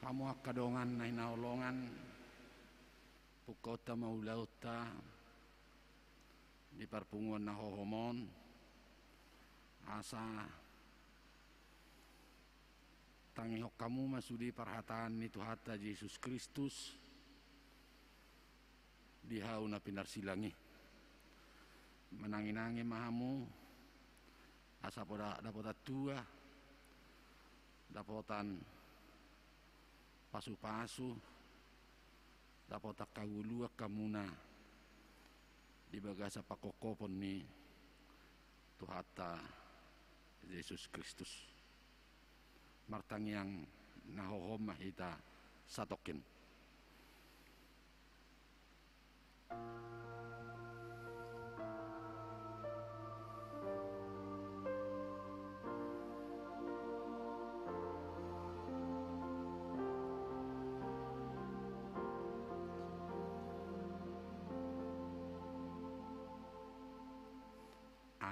pamuak kadongan na inaulongan pukota maulauta di parpunguan na hohomon asa tangihok kamu masudi parhataan ni Tuhata Yesus Kristus dihau na pinarsilangi menanginangi mahamu asa poda dapat tua dapotan pasu-pasu dapat kagulua kamuna di bagasa pakokopon ni Tuhata Yesus Kristus martang yang nahohom mahita satokin.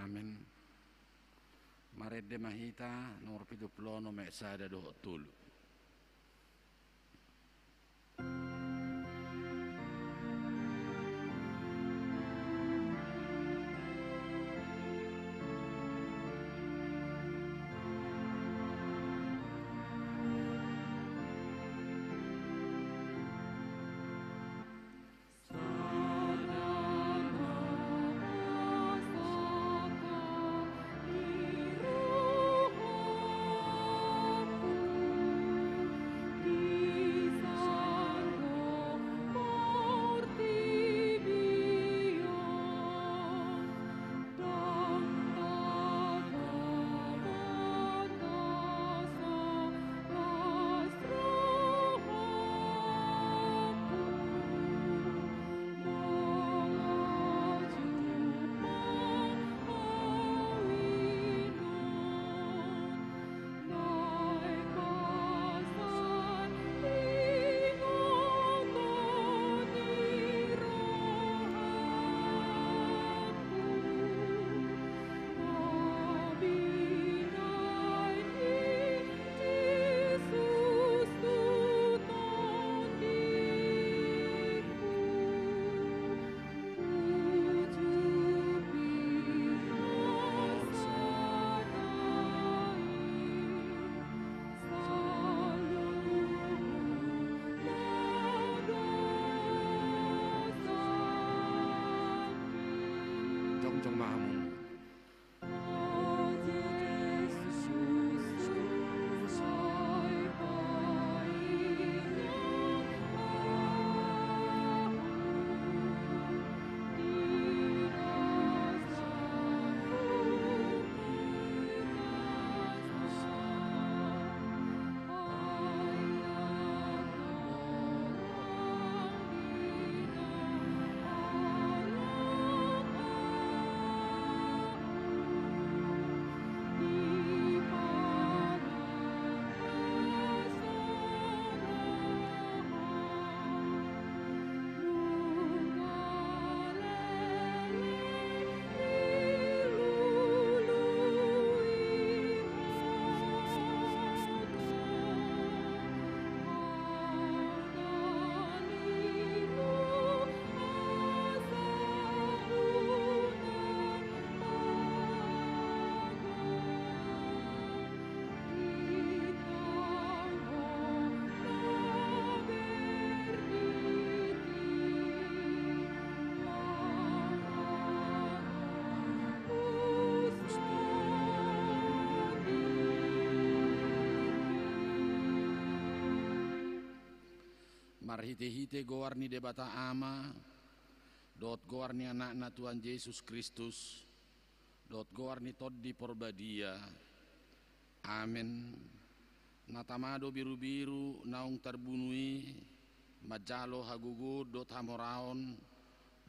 Amin. Marede mahita nomor 70 me sada do tulu. Marhite-hite goarni debata ama dot goarni anak-anak Tuhan Yesus Kristus dot goarni toddi porbadia amin. Natamado biru-biru naung terbunui majalo hagugu dot hamoraon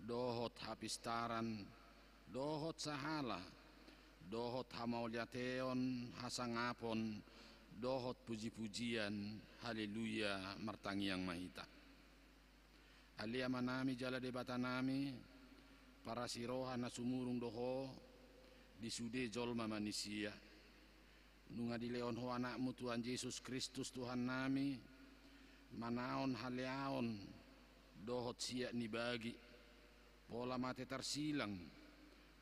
dohot hapistaran dohot sahala dohot hamauliateon hasangapon dohot puji-pujian haleluya martangiang mahita alia manami jala debata nami para siroha na sumurung doho disude jolma manusia nunga di leon ho anakmu Tuhan Yesus Kristus Tuhan nami manaon haleaon dohot siak ni bagi pola mate tersilang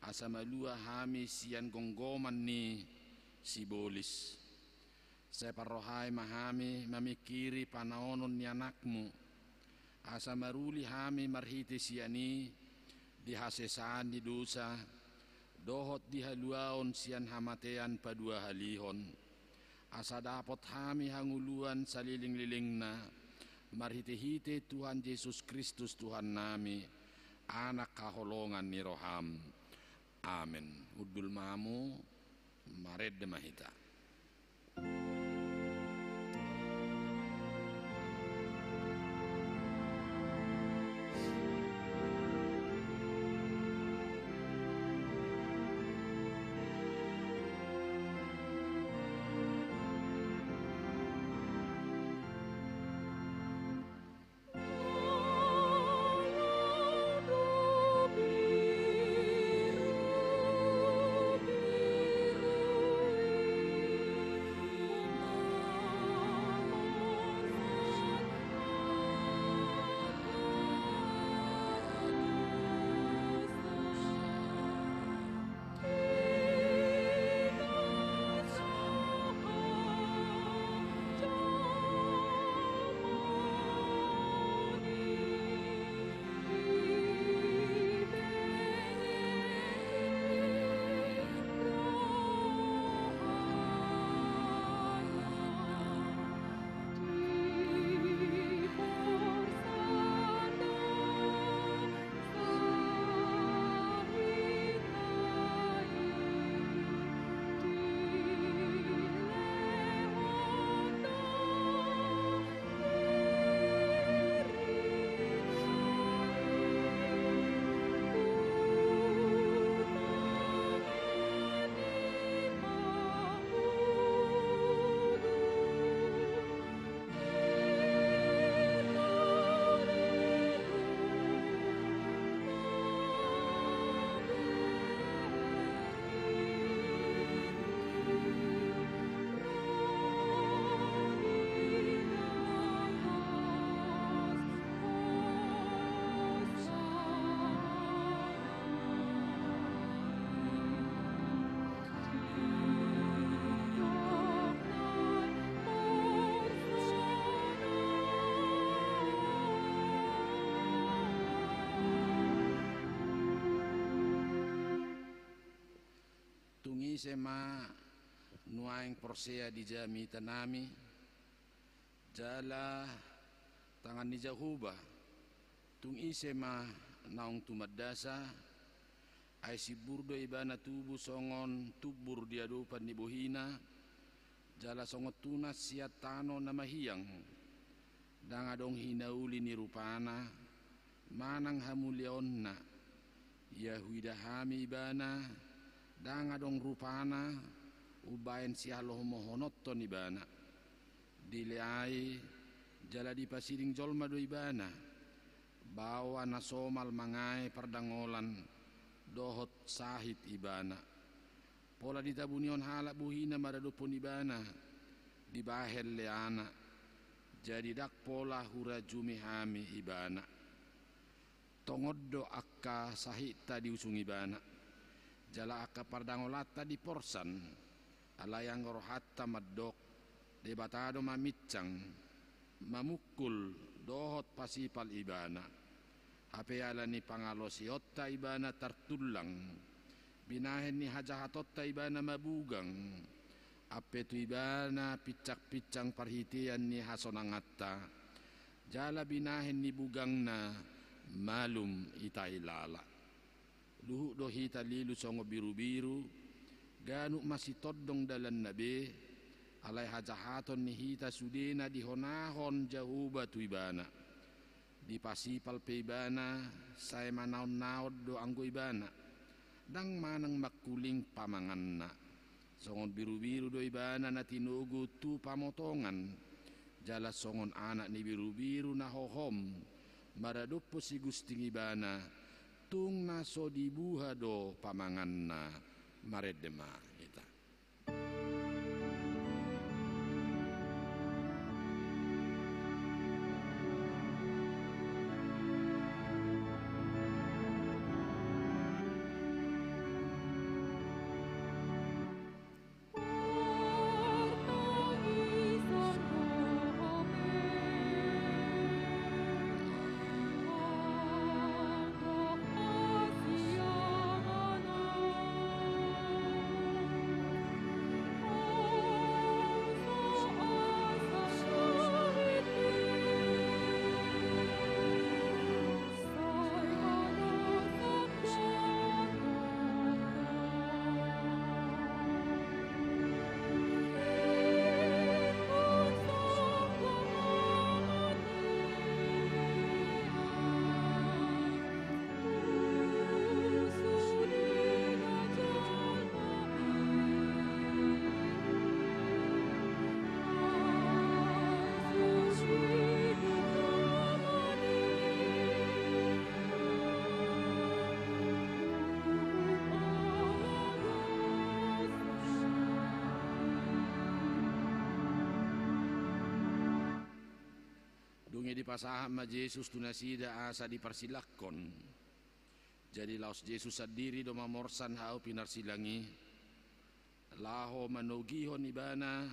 asa malua hami sian gonggoman ni sibolis. Saya parrohai mahami memikiri panaonon ni anakmu asa maruli hami marhiti siani dihasesaan di dosa dohot dihaluaon sian hamatean padua halihon asa dapot hami hanguluan saliling-lilingna marhite-hite Tuhan Yesus Kristus Tuhan nami anak kaholongan ni roham. Amin. Udul mamu mared mahita. Sema nuaing persea di jami tanami jala tangan ni jahuba tung isema naung tumadasa ay si burdo ibana tubu songon tubur diadupan ni bohina jala songot tunas siat tano na mahiyang dangadong hinauli ni rupana manang hamulionna yahuidahami ibana dangadong rupana ubayan si haloh mohonotton ibana dileai jala di pasiring jolma do ibana bawa nasomal mangai perdangolan dohot sahit ibana pola ditabunion halak buhina maradopon ibana dibahel leana jadi dak pola hura jumi hami ibana tongoddo akka sahita diusung ibana jala akka pardangolata di porsan alayang rohatta maddok debatado mamicang mamukul dohot pasipal ibana hape ala ni pangalosiota ibana tartulang binahen ni hajahatotta ibana mabugang ape tu ibana picak-picang parhitian ni hasonangatta jala binahen ni bugangna malum itailala luhu dohita lilu songo biru-biru ganu masih todong dalan nabe alai hajahaton ni hita sudena dihonahon jahuba tu ibana di pasipal pe ibana saya manaon-naod do anggo ibana dang manang makuling pamanganna songon biru-biru do ibana na tinugu tu pamotongan jala songon anak ni biru-biru na hohom maradupo si gusting ibana tung naso dibuha do pamanganna maredema kita. pasaha ma Yesus tu nasida asa dipersilakon. Jadi laos Yesus sadiri do mamorsan hau pinarsilangi. Laho manugihon ibana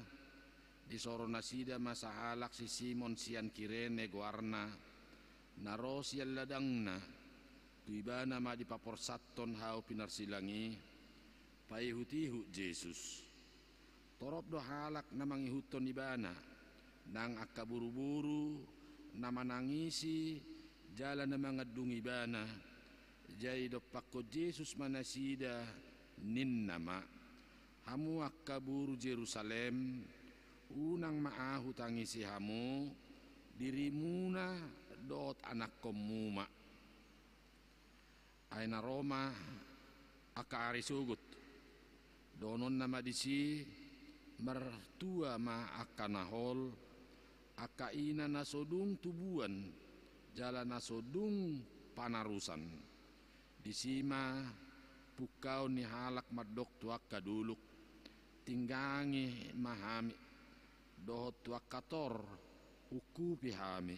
di soro nasida masahalak si Simon sian Kirene guarna. Naro sian ladangna tu ibana ma dipaporsatton hau pinarsilangi. Paihutihu Yesus. Torop do halak na mangihuton ibana. Nang akka buru-buru na manangisi jalan na mangadung ibana. Jai do pakko Yesus manasida ninnama hamu akka buru Jerusalem unang maahu tangisi hamu dirimuna dot anak komuma aina Roma akka ari sugut donon nama disi mertua ma akka nahol akka ina nasodung tubuan jalan nasodung panarusan disima pukau ni halak madok tuak kaduluk tinggangi mahami dohot tuak kator uku pihami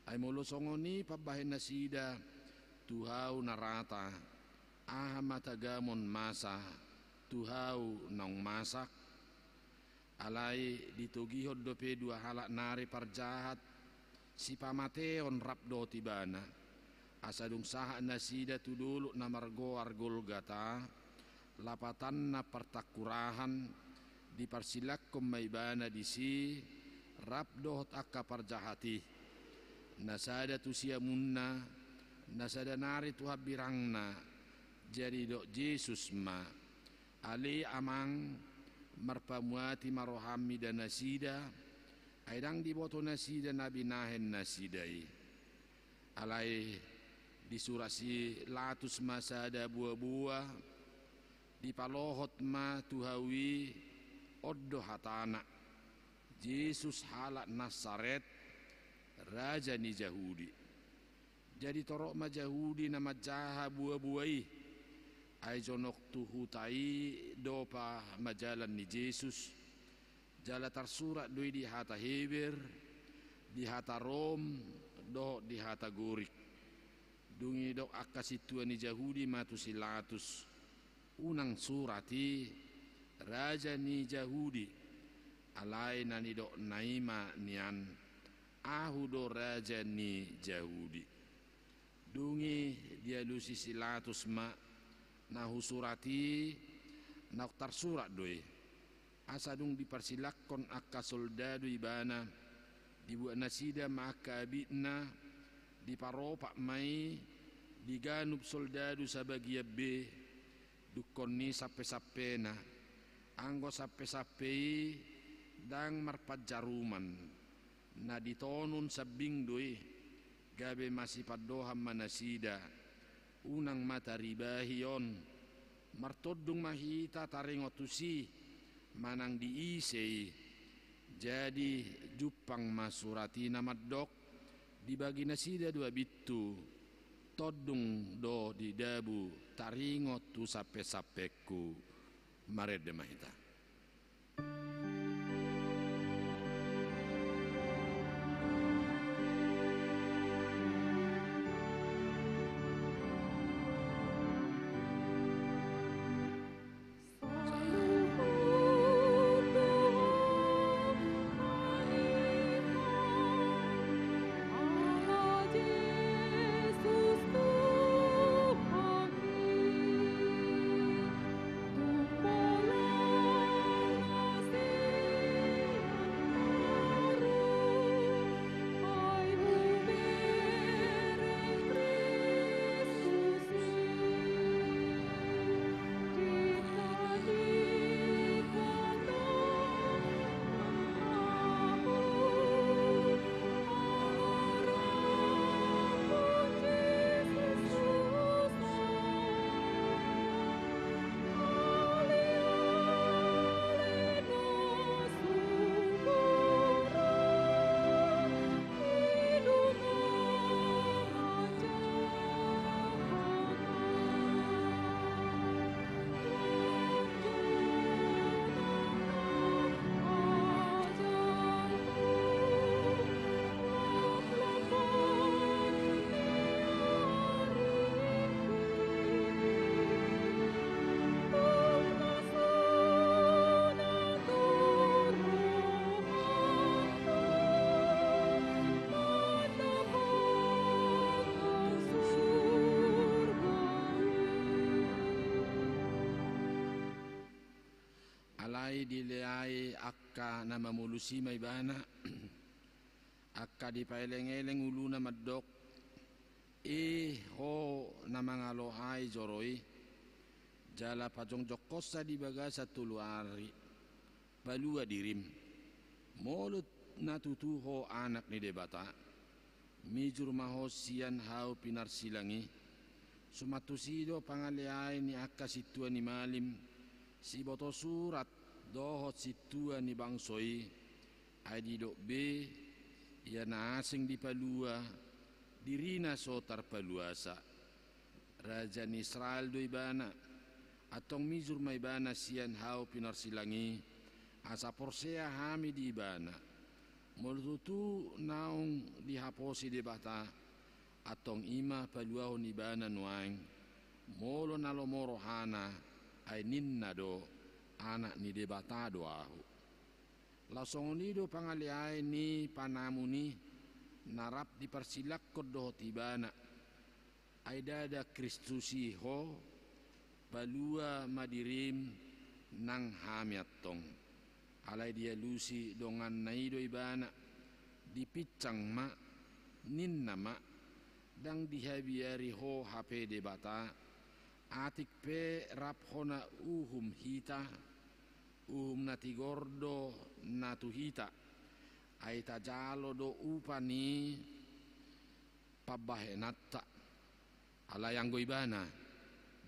ay molosongoni pabahin nasida tuhau narata matagamon masa tuhau nang masak alai ditugihod dope dua halak nari parjahat si pamateon rapdo tibana asadung saha nasida tu dulu na margo argol gata lapatan na partakurahan di parsilak kumaibana disi rapdohot akka parjahati nasada tu sia munna nasada nari tu habirangna jadi dok Yesus ma ali amang marpamuati marohami dan nasida aidang diboto nasida nabi nahen nasidai alai disurasi latus masada buah-buah dipalohot ma tuhawi oddo hatana Yesus halak Nasaret raja ni Yahudi jadi torok ma Yahudi nama jaha buah-buahi ay jonok tuhutai dopa majalan ni Yesus jala tarsurat doi di hata Heber di hata Rom do di hata Gorik dungi dok akasitua ni Yahudi matu silatus unang surati raja ni Yahudi alai nani dok naima nian ahu do raja ni Yahudi dungi dia lusi silatus ma nahu surati nak tarsurat doi asadung dipersilakkon akka soldadu ibana dibuat nasida maka abitna diparopak mai diganub soldadu sabagia B dukoni sape-sapena anggo sape-sapei dang marpajaruman na ditonun sabing doi gabe masih padoham manasida unang mata ribahion martodung mahita taringotusi manang diisei jadi jupang masurati namadok dibagi nasida dua bitu todung do di dabu taringot tu sape-sapeku marede mahita alai dileai akka nama mulusi may bana akka di paeleng-eleng uluna maddok ho na mga lohay joroi jala pajong jokosa di baga sa tuluari palua dirim molut natutuho anak ni debata mijur maho sian hau pinarsilangi sumatusido pangaliay ni akka situa ni malim si boto surat dohot situa ni bangsoi ay di dok be ia na asing di palua dirina sotar paluasa raja ni Israel do ibana atong mijur may bana sian hau pinarsilangi asa porsea hami di ibana mulututu naong dihaposi di bata atong ima paluahon ibana nuang molo nalomoro hana ay ninna do anak ni debata do ahu lasongonido pangaliay ni panamuni narap dipersilak kodoh tibana ay dada Kristusiho balua madirim nang hamiatong alay dia lusi dongan naido ibana dipicang ma ninna ma dang dihabiari ho HP debata atik pe rap hona uhum hita uhum nati gordo natu hita ay tajalo do upani pabahe natta alayang goibana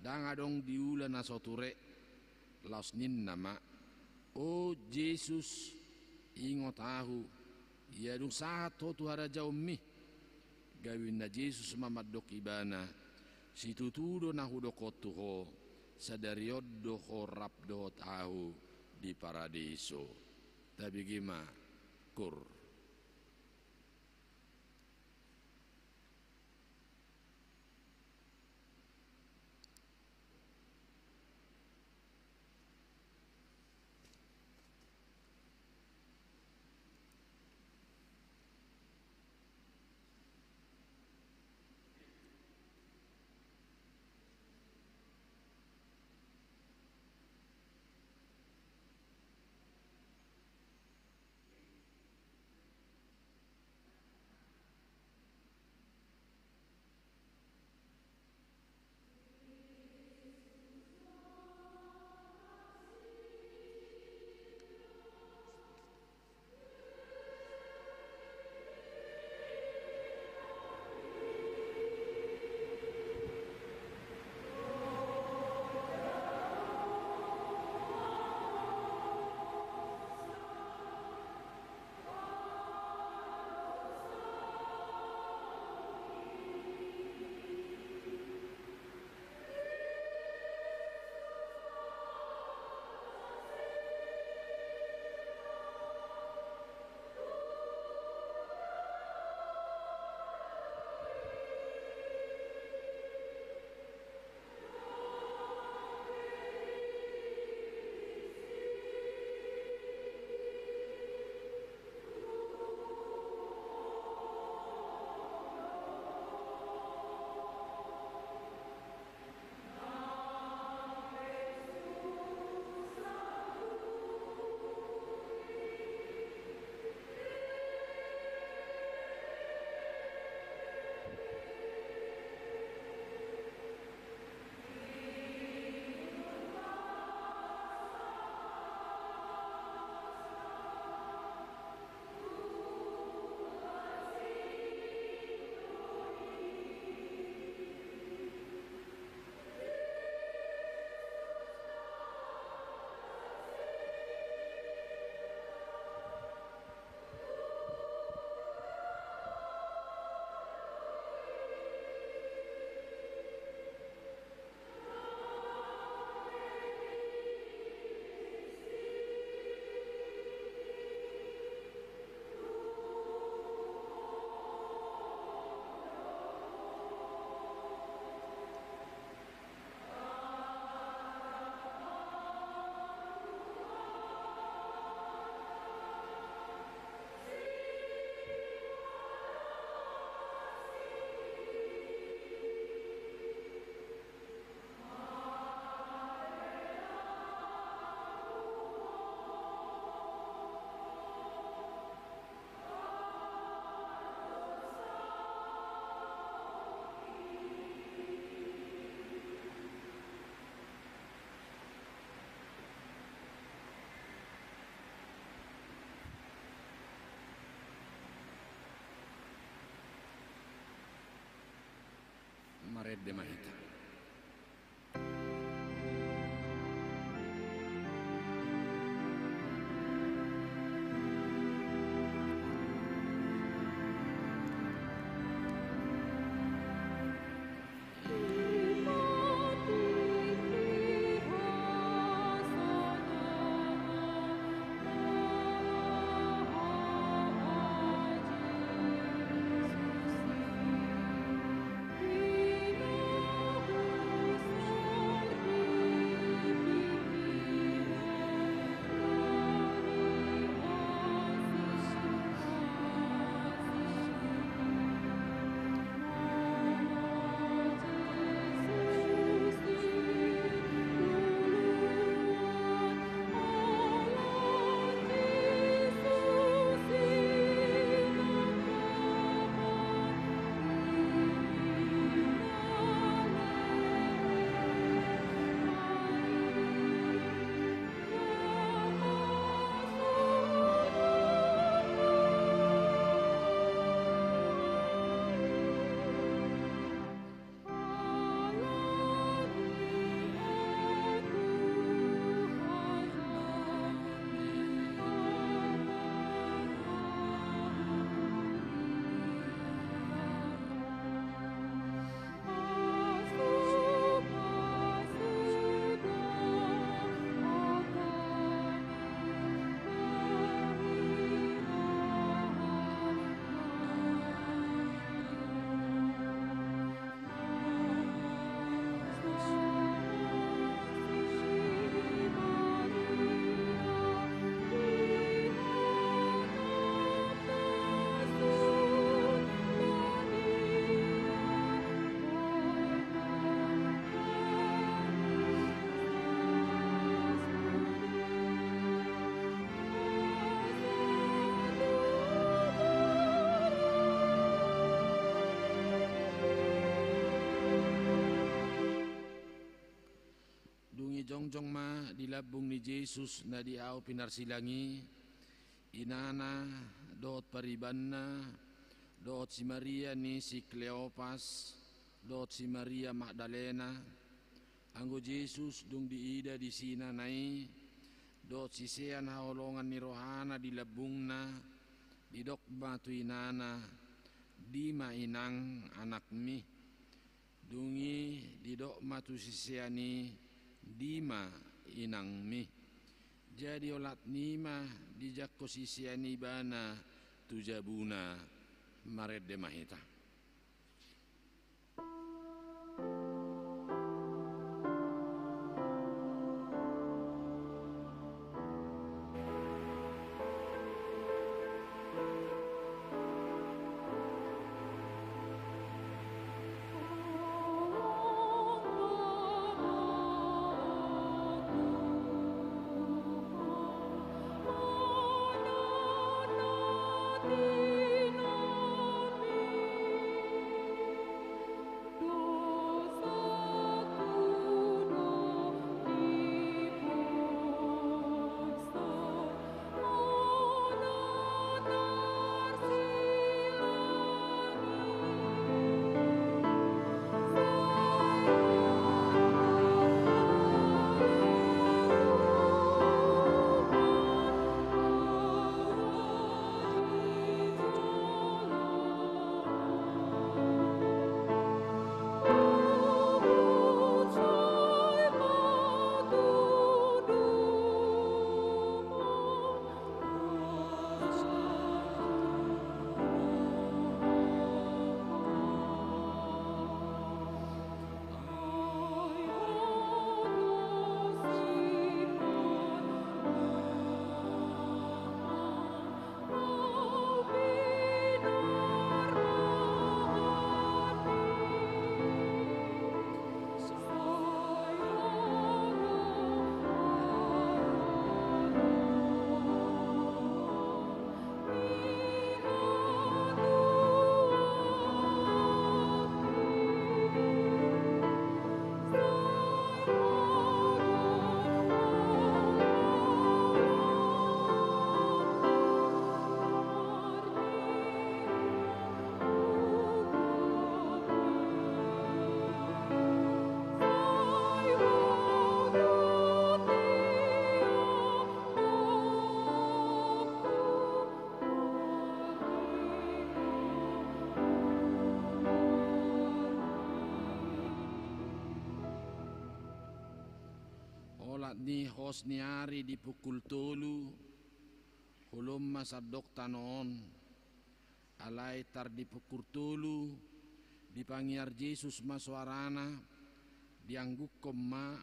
dang adong diula na soture laos ninna ma o Jesus ingot tahu ia dung sahat ho tu haraja ummi gawin na Jesus mamadok ibana situtudo na hudokotu ho sadarioddo ho rapdo tahu di paradiso tabi gima kur maredde mahita. Jongjong ma di labung ni Jesus na di au pinarsilangi inana dot paribanna dot si Maria ni si Kleopas dot si Maria Magdalena anggo Jesus dung diida di sina nai dot si sean haolongan ni rohana di labungna di dok batu inana di mainang anak mi dungi di dok matu si seani dima inang mi jadi olat nima di jakko sisiani bana tujabuna maredde mahita. Dino ni hos ni ari di pukul tolu hulum masadok tanon alai tar di pukul tolu di pangiar Yesus maswarana diangguk koma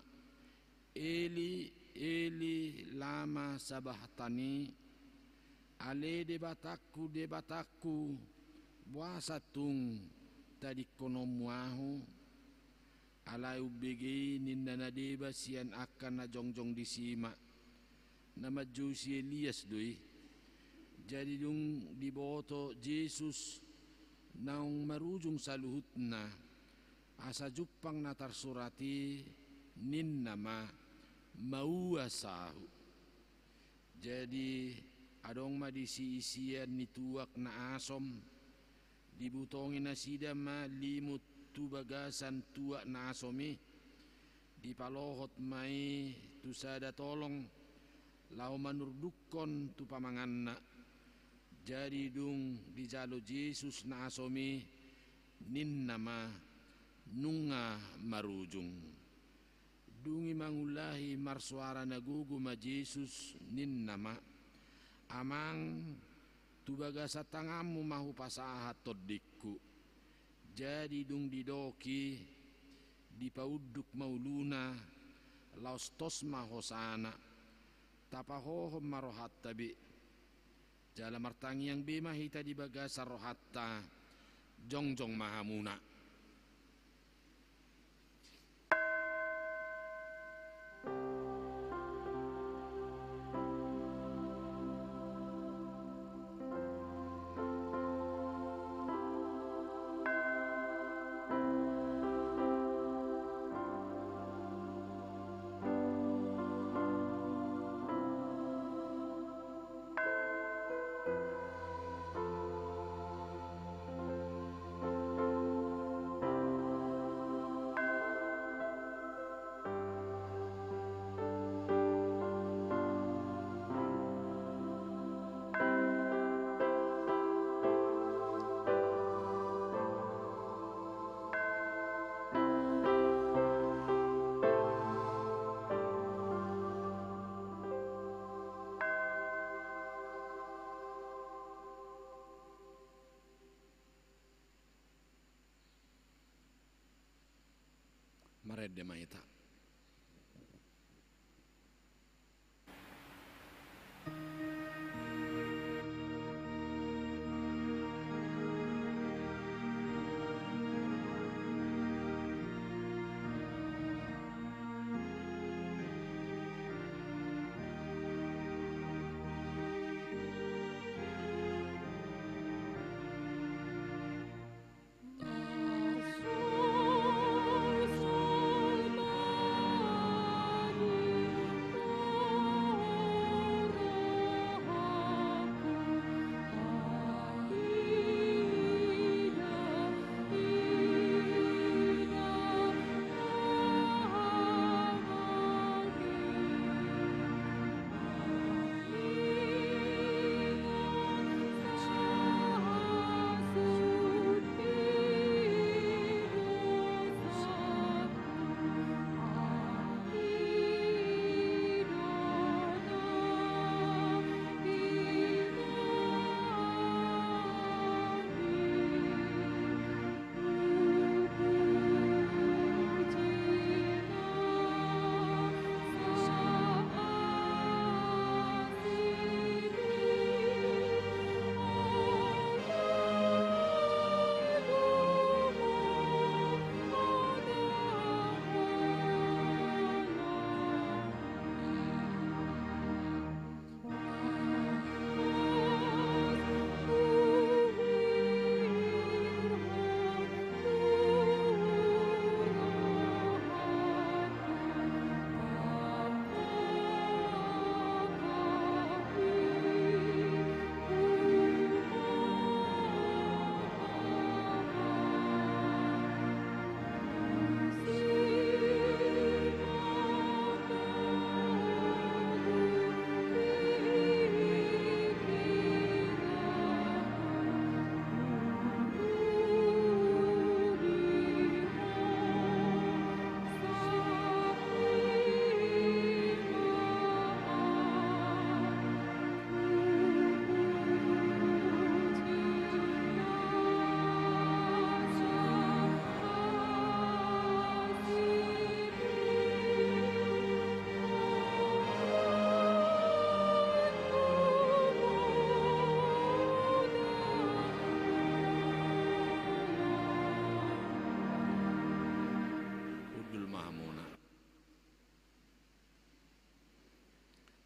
Eli Eli lama sabahtani ale de bataku buasa tung tadi konomuahu alai ubege nindana deba sian akan na jongjong disima nama Josi Elias doi jadi dung diboto Yesus naung marujung saluhutna asa jupang natar surati nin nama maua sahu jadi adong ma disi-isian nituak na asom dibutongin na sida ma limut tu bagasan tuak na asomi dipalohot mai tu sada tolong lau manurdukon tu pamanganna jadi dung dijalo Yesus na asomi nin nama nunga marujung dungi mangulahi marsuara nagugu ma Yesus nin nama amang tu bagasa tangamu mahu pasahat todikku jadi dung didoki dipauduk mauluna laustos mahosana tapahohom marohat tabi jala martangi yang bema hita di bagasa rohatta jongjong mahamuna maredde maita Sol, sol,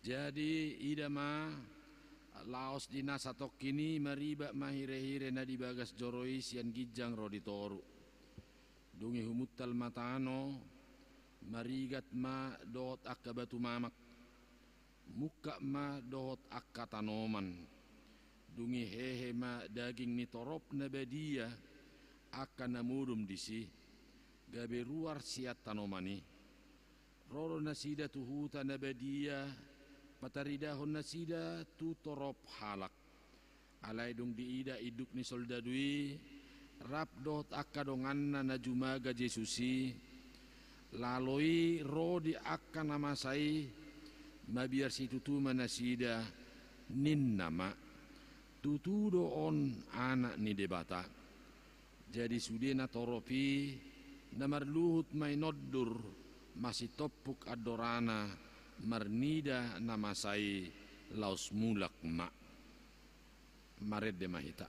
Jadi idama laos dina satok kini mariba mahire-hire na dibagas joroi sian gijang roditoru. Dungi humuttal matano marigat ma dohot akka batu mamak. Muka ma dohot akka tanoman. Dungi hehe ma daging ni torop na badia akka namudum disi. Gabe ruar siat tanomani. Roro nasida tuhuta na badia pataridahon nasida tu torop halak. Alai dung diida iduk ni soldadui rap dohot akka donganna na jumaga Jesusi. Laloi rodi akka namasai mabiar si tutu manasida nin nama tutudo on anak ni debata. Jadi sudena toropi namar luhut mai noddur masih topuk adorana marnida namasai laus mulak ma mared de mahita.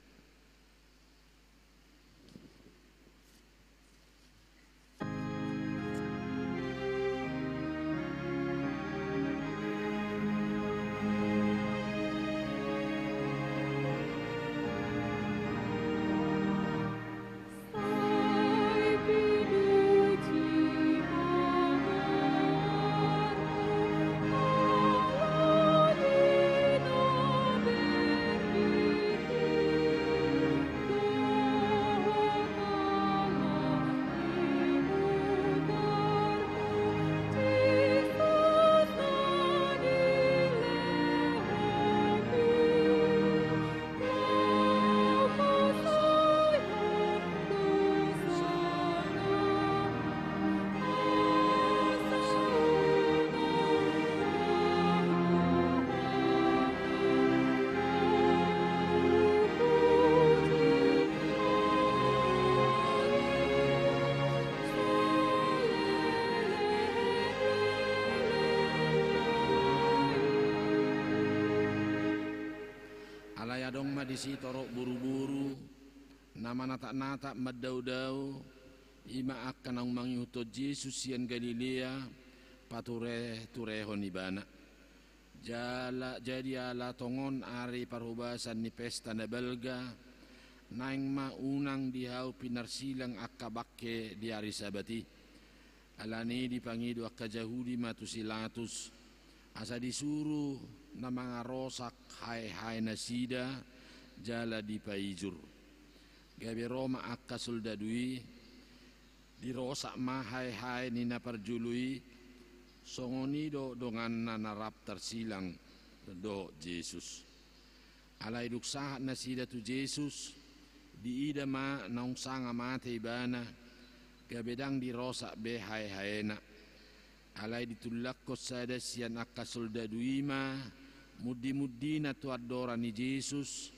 Alayadong madisi torok buru-buru nama nata-nata madau-dau ima akan ang mangyuto Jesus sian Galilea pature turehon ibana. Jadi ala tongon ari parubasan ni pesta na belga naing maunang dihau pinarsilang akabakke di ari sabati. Alani dipangido akka Jahudi matusilatus asa disuruh na mga rosak hai-hai na sida jala di paijur. Gabi Roma akka soldadui di rosak ma hai-hai ni naparjului songonido dongan na narap tersilang do Jesus. Alay duksahat na sida tu Jesus di ida ma naung sanga mate ibana gabedang di rosak be hai-hai na. Alay ditulak ko sada siyan akka soldaduima mudi-mudi na tuadora ni Jesus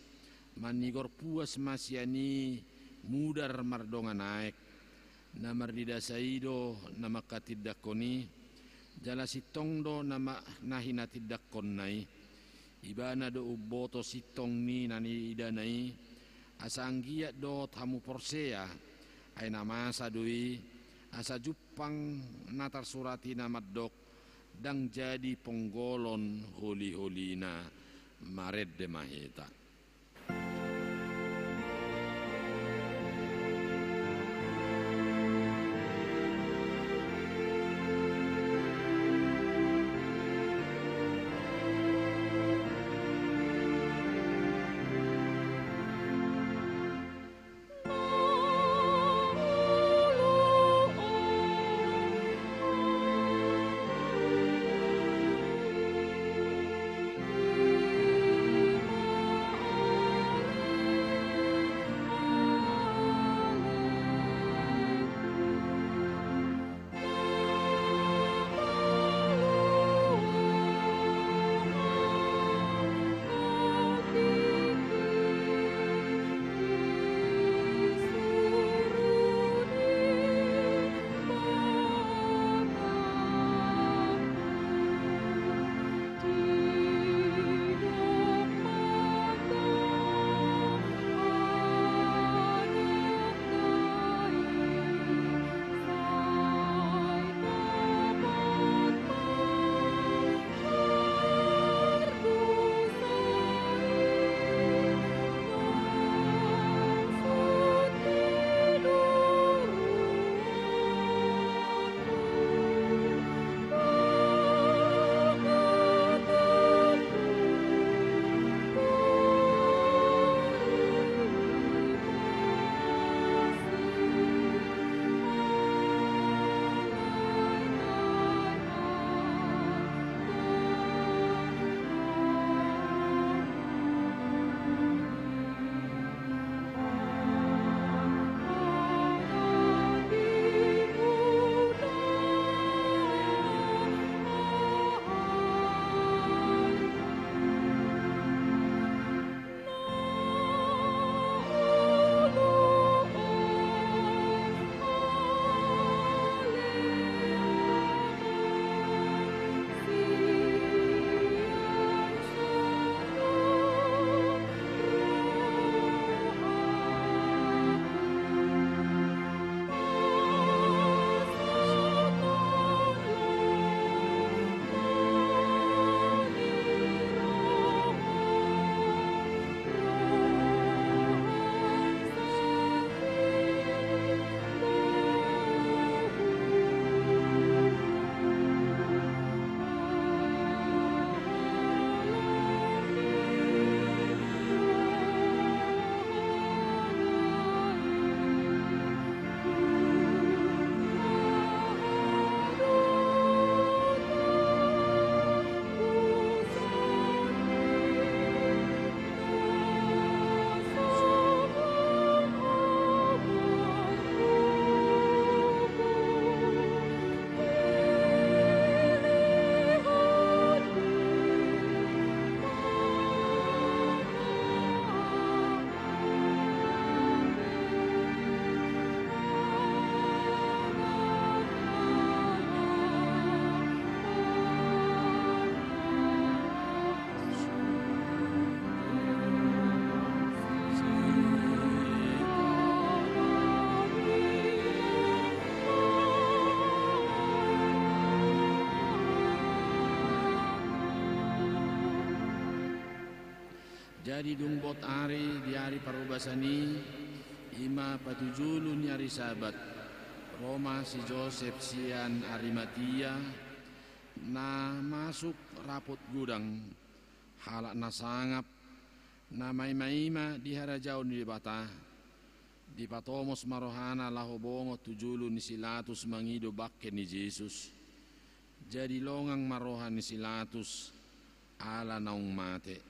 manigor puas masyani mudar mardonga naik na mardidasaido na makatidakoni jala sitong do na nahinatidakon nai ibana do uboto sitong ni nani idanai asanggia do tamu porsea ay namasa dui asa jupang natar surati na maddok dang jadi ponggolon holi-holina mared de maheta. Jadi dungbot ari di hari parubasani ima patujulun nyari sabat Roma si Joseph sian Arimatia na masuk rapot gudang halak na sangap na maima di harajaon di bata di patomos marohana lahobongo tujulun ni Silatus mangido bakke ni Jesus. Jadi longang marohan ni Silatus ala naung mate.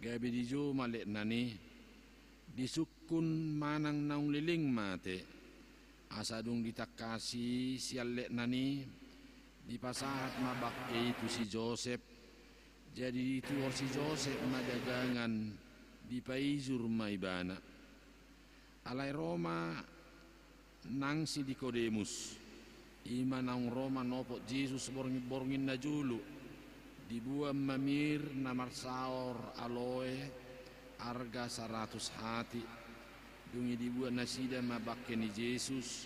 Gabi di jo malek nani disukun manang naung liling mate asadung ditakasi sialek nani di pasahat mabakke itu si Joseph. Jadi itu si Joseph madagangan di paizur maibana alai Roma nang si Nikodemus ima naung Roma nopot Jesus borngin na julu dibuam mamir na marsaor aloe arga 100 hati dungi dibuat nasida mabakke ni Jesus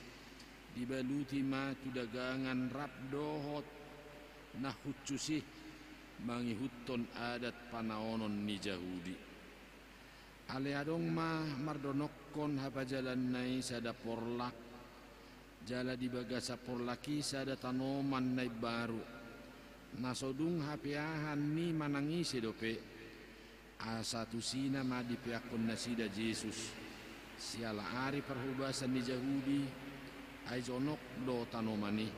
dibaluti ma tu dagangan rap dohot na hucusih mangihutton adat panaonon ni Jahudi ale adong ma mardonokkon hapa jalan nai sada porlak jala di bagasa porlaki sada tanoman nai baru nasodung hapiahan ni manangisi dope asa tusina ma dipiakon nasida Jesus siala ari perhubasan ni Jahudi ay jonok do tanomani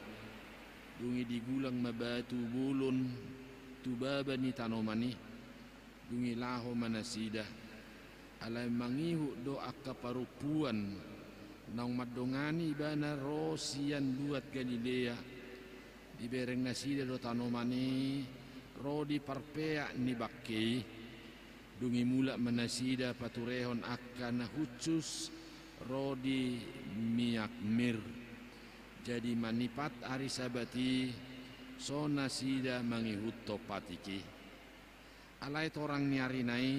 dungi digulang mabatu bulun tubaba ni tanomani dungi laho manasida alay mangihu do akaparupuan naung madongani bana rosian buat Galilea dibereng nasida do tanomani rodi parpea ni bakkei dungi mula manasida paturehon akan hucus rodi miak mir jadi manipat ari sabati so nasida mangihut patiki alai torang niari nai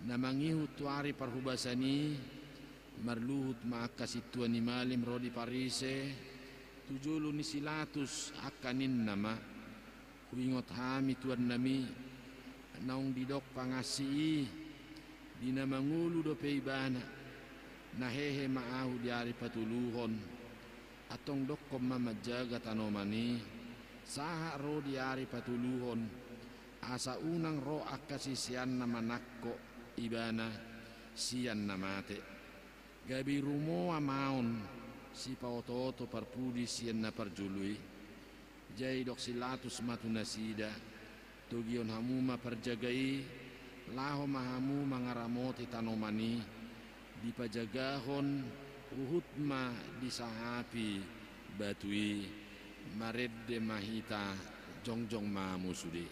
na mangihut tuari parhubasani marluhut maakasituan ni malim rodi parise tujulu ni Silatus akanin nama kuingot hami tuan nami naung didok pangasi dina mangulu do peibana nahehe maahu diari patuluhon atong dokkom mamajaga tanomani saha ro diari patuluhon asa unang ro akasi sian nama nakko ibana sian namate gabi rumoa maon si paoto parpudi sian na parjului jai dok Silatus matu nasida tugion hamuma perjagai laho mahamu mangaramoti tanomani dipajagahon uhutma disahapi batui maredde mahita jongjong mamu sudi.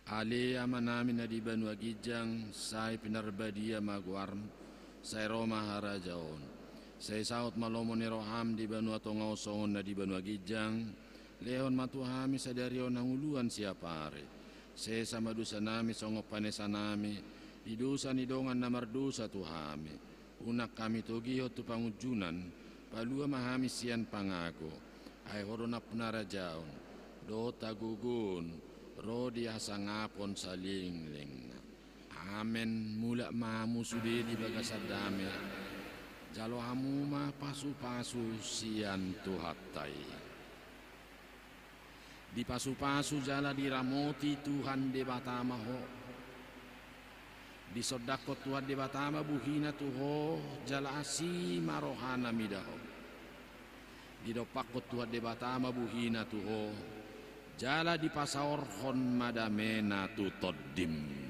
Ali amanami na di Banu Agijang, say pinarbadia magwarm, say Roma harajaon. Say saot malomo ni Roham di Banu Atongaw soon na di Banu Agijang, leon matuhami sa darion ng uluan siya pare. Say sa madusa nami sa ngopanesa nami, idusa ni dongan na mardusa tuhami. Unak kami tugihot tu pangujunan, palua mahami siyan pangako. Ay horonap na rajaon, do tagugun, rodi hasangapon sa lingling. Amen mula mamu sudi di bagasadame. Jalo hamuma pasu-pasu siyan tuhatay. Di pasu-pasu jala diramoti Tuhan de batama ho. Di sodakot Tuhan de batama buhina tuho jala asi marohana midaho. Di dopakot Tuhan de batama buhina tuho jala di pasaorhon madamena tu toddim.